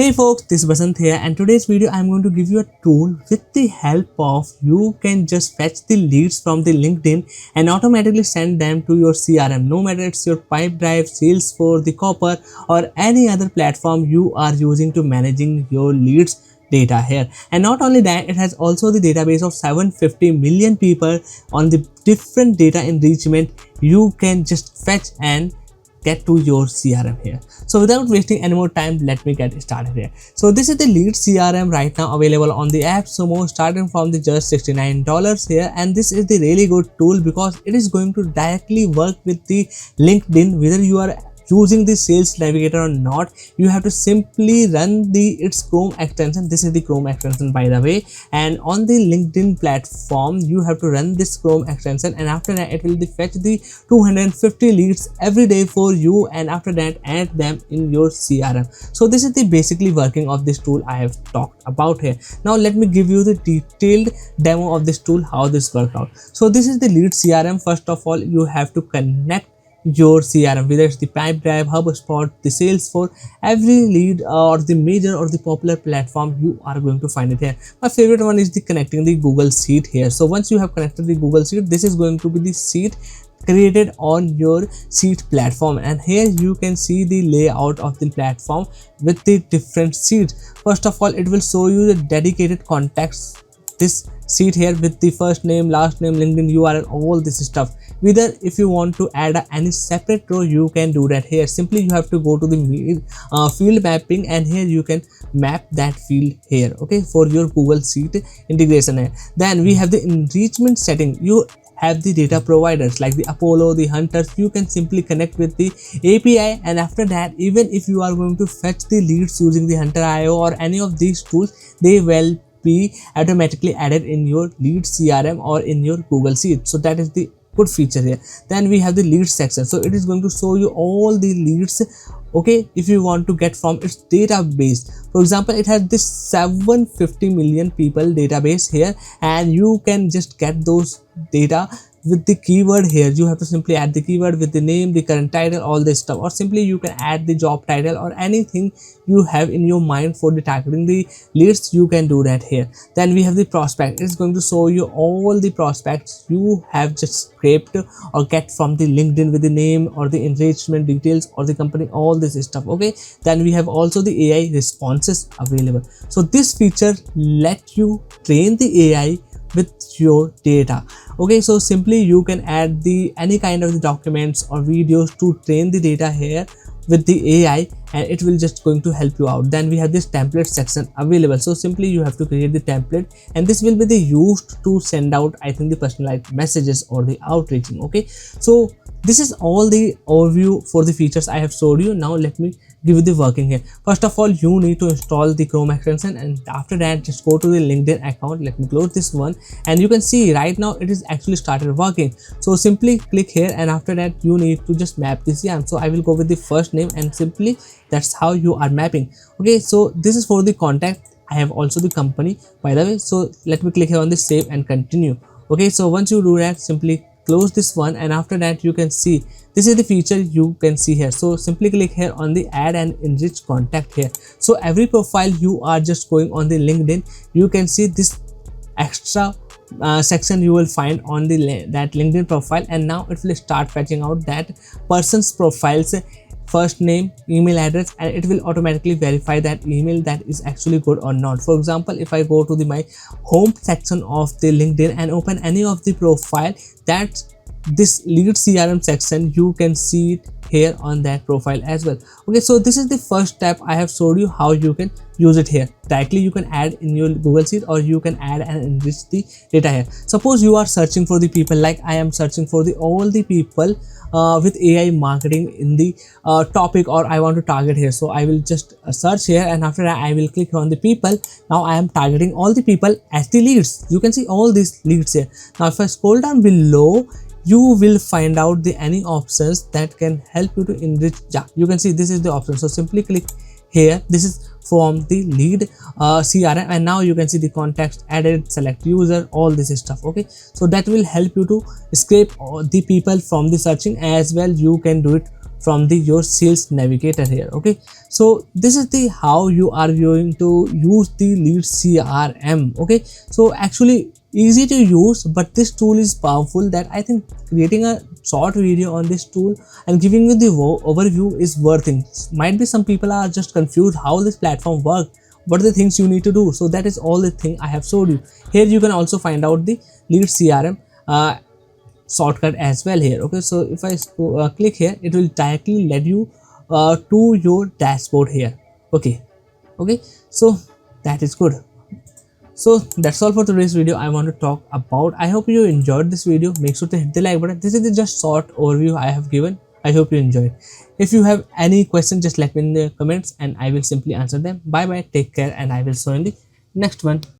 Hey folks, this is Basant here, and today's video I'm going to give you a tool with the help of you can just fetch the leads from the LinkedIn and automatically send them to your CRM, no matter it's your Pipedrive, Salesforce, the Copper or any other platform you are using to managing your leads data here. And not only that, it has also the database of 750 million people on the different data enrichment you can just fetch and get to your CRM here. So without wasting any more time, let me get started here. So this is the LeadCRM right now available on the App Sumo, starting from the just $69 here, and this is the really good tool because it is going to directly work with the LinkedIn. Whether you are using the sales navigator or not, you have to simply run its Chrome extension. This is the Chrome extension, by the way, and on the LinkedIn platform you have to run this Chrome extension, and after that it will fetch the 250 leads every day for you, and after that add them in your CRM. So this is the basically working of this tool I have talked about here. Now let me give you the detailed demo of this tool, how this worked out. So this is the LeadCRM. First of all, you have to connect your CRM, whether it's the Pipedrive, HubSpot, the Salesforce, every lead or the major or the popular platform, you are going to find it here. My favorite one is the connecting the Google Sheet here. So once you have connected the Google Sheet, this is going to be the sheet created on your Sheet platform, and here you can see the layout of the platform with the different sheets. First of all, it will show you the dedicated contacts, this sheet here with the first name, last name, LinkedIn URL, all this stuff. Whether if you want to add any separate row, you can do that here. Simply you have to go to the field mapping, and here you can map that field here, okay, for your Google Sheet integration here. Then we have the enrichment setting. You have the data providers like the Apollo, the Hunters. You can simply connect with the API, and after that, even if you are going to fetch the leads using the Hunter.io or any of these tools, they will be automatically added in your LeadCRM or in your Google Sheet. So that is the good feature here. Then we have the leads section. So it is going to show you all the leads, okay, if you want to get from its database. For example, it has this 750 million people database here, and you can just get those data with the keyword here. You have to simply add the keyword with the name, the current title, all this stuff, or simply you can add the job title or anything you have in your mind for the targeting the leads. You can do that here. Then we have the prospect. It's going to show you all the prospects you have just scraped or get from the LinkedIn with the name or the enrichment details or the company, all this stuff, okay. Then we have also the AI responses available. So this feature let you train the AI with your data, okay. So simply you can add the any kind of the documents or videos to train the data here with the AI, and it will just going to help you out. Then we have this template section available. So simply you have to create the template, and this will be the used to send out, I think, the personalized messages or the outreaching, okay. So this is all the overview for the features I have showed you. Now let me give you the working here. First of all, you need to install the Chrome extension, and after that just go to the LinkedIn account. Let me close this one, and you can see right now it is actually started working. So simply click here, and after that you need to just map this CRM. So I will go with the first name, and simply that's how you are mapping, okay. So this is for the contact. I have also the company, by the way. So let me click here on the save and continue, okay. So once you do that, simply close this one, and after that you can see this is the feature you can see here. So simply click here on the add and enrich contact here. So every profile you are just going on the LinkedIn, you can see this extra section you will find on the that LinkedIn profile, and now it will start fetching out that person's profiles, first name, email address, and it will automatically verify that email that is actually good or not. For example, if I go to my home section of the LinkedIn and open any of the profile, that this LeadCRM section, you can see it here on that profile as well, okay. So this is the first step I have showed you how you can use it here. Directly you can add in your Google Sheet, or you can add and enrich the data here. Suppose you are searching for the people, like I am searching for the all the people with AI marketing in the topic, or I want to target here. So I will just search here, and after that I will click on the people. Now I am targeting all the people as the leads. You can see all these leads here. Now if I scroll down below, you will find out the any options that can help you to enrich. Yeah, you can see this is the option. So simply click here. This is from the lead CRM, and now you can see the context added, select user, all this stuff, okay. So that will help you to scrape the people from the searching as well. You can do it from the your sales navigator here. Okay, so this is the how you are going to use the LeadCRM. Okay, so actually easy to use, but this tool is powerful that I think creating a short video on this tool and giving you the overview is worth it. Might be some people are just confused how this platform works, what are the things you need to do. So that is all the thing I have showed you. Here you can also find out the LeadCRM shortcut as well here. Okay, so if I click here, it will directly lead you to your dashboard here. Okay, okay, so that is good. So that's all for today's video I want to talk about. I hope you enjoyed this video. Make sure to hit the like button. This is the just short overview I have given. I hope you enjoyed. If you have any question, just let me in the comments and I will simply answer them. Bye bye, take care, and I will see you in the next one.